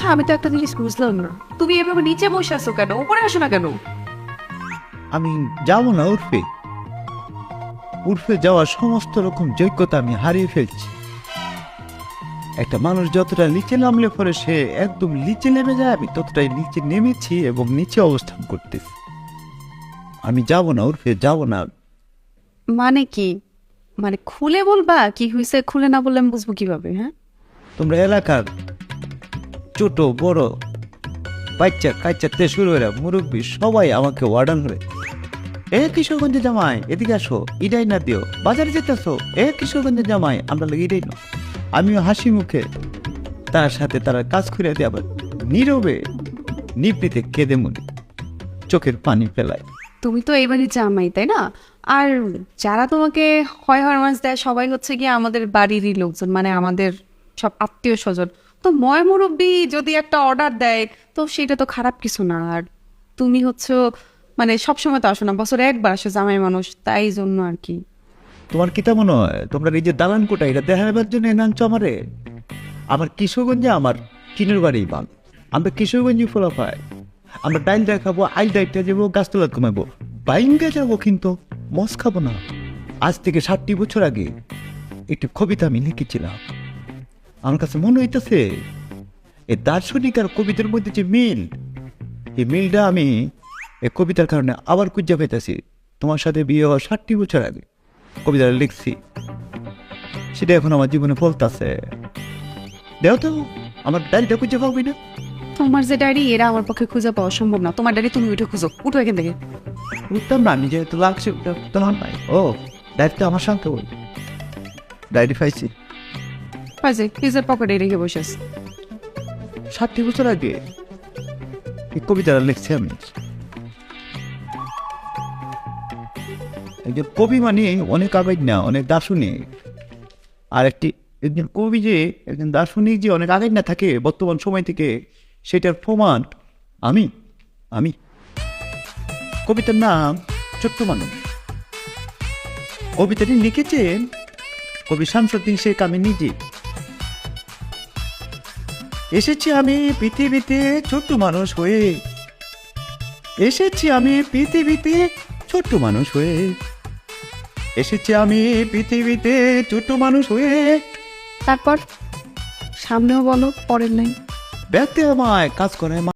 আচ্ছা আমি তো একটা জিনিস বুঝলাম না, তুমি এভাবে নিচে বসে আছো কেন, উপরে আসো না কেন? আমি যাব না উর্ফে। উর্ফে যাওয়ার সমস্ত রকম যোগ্যতা আমি হারিয়ে ফেলছি। একটা মানুষ যতটা নিচে নামলে পরে সে একদম নিচে নেমে যায়, আমি ততটাই নিচে নেমেছি এবং নিচে অবস্থান করতেছি। আমি যাব না উর্ফে, যাব না। মানে কি? মানে খুলে বলবা কি হয়েছে? খুলে না বললে আমি বুঝবো কিভাবে? হ্যাঁ, তোমরা এলাকার ছোট বড় বাচ্চা কাচ্চাতে শুরু করে মুরব্বী সবাই আমাকে ওয়ার্ডান করে, এ কিশোরগঞ্জে জামাই এদিকে আসো, ইডাই না দিও, বাজারে যেতেছো, এ কিশোরগঞ্জে জামাই আমরা লাগে ইডাই না। আমিও হাসি মুখে তার সাথে তারা কাজ করে দিয়ে আবার নীরবে নিবৃতে কেঁদে মনি চোখের পানি ফেলায়। তুমি তো এইবারই জামাই, তাই না? আর যারা তোমাকে হয় হরমাস দেয় সবাই হচ্ছে গিয়ে আমাদের বাড়িরই লোকজন, মানে আমাদের সব আত্মীয় স্বজন। তো ময় মুরব্বী যদি একটা অর্ডার দেয় তো সেটা তো খারাপ কিছু না। আর তুমি হচ্ছে মানে সবসময় তো আসো না, বছরে একবার আসো জামাই মানুষ, তাই জন্য আর কি। তোমার কি তা মনে হয় তোমরা এই যে দালান কোটা এটা দেখাবার জন্য এনাঞ্চ আমারে? আমার কিশোরগঞ্জে আমার কিনের বাড়ি বান, আমরা কিশোরগঞ্জে ফোলা পাই। আমরা ডাইল দেখাবো, আইল ডাইলটা যাবো, গাছতলা কমাবো, বাইঙ্গা যাবো, কিন্তু মস খাবো না। আজ থেকে 60 বছর আগে একটি কবিতা আমি লিখেছিলাম। আমার কাছে মনে হইতেছে এই দার্শনিক আর কবিতার মধ্যে যে মিল, এই মিলটা আমি এই কবিতার কারণে আবার খুঁজে পাইতেছি। তোমার সাথে বিয়ে হওয়ার 60 বছর আগে কবিতাটা লিখছি, সেটা এখন আমার জীবনে ফলতাছে। দেও তো আমার ডায়েরিটা খুঁজে পাবি না? তোমার যে ডায়েরি এরা আমার পক্ষে খুঁজে পাওয়া সম্ভব না। তোমার ডায়েরি তুমি উঠে খুঁজো, উঠো এখান থেকে। বুঝতাম না আমি যেহেতু লাগছে তোমার নাই। ও ডায়েরিটা আমার শান্ত বই, ডায়েরি পাইছি পাইছে নিজের পকেটে রেখে বসে আছে। 60 বছর আগে এই কবিতাটা লিখছি আমি। একজন কবি মানে অনেক আবেগ না, অনেক দার্শনিক। আর একজন কবি যে একজন দার্শনিক যে অনেক আবেগ না থাকে বর্তমান সময় থেকে, সেটার প্রমাণ আমি আমি কবিতার নাম ছোট্ট মানুষ। কবিতাটি লিখেছেন কবি শামসুদ্দিন শেখ। আমি নিজে এসেছি আমি পৃথিবীতে ছোট্ট মানুষ হয়ে, এসেছি আমি পৃথিবীতে ছোট্ট মানুষ হয়ে, এসেছি আমি পৃথিবীতে ছোট্ট মানুষ হয়ে। তারপর সামনেও বলো, পরের নাই। ব্যক্তি আমায় কাজ করে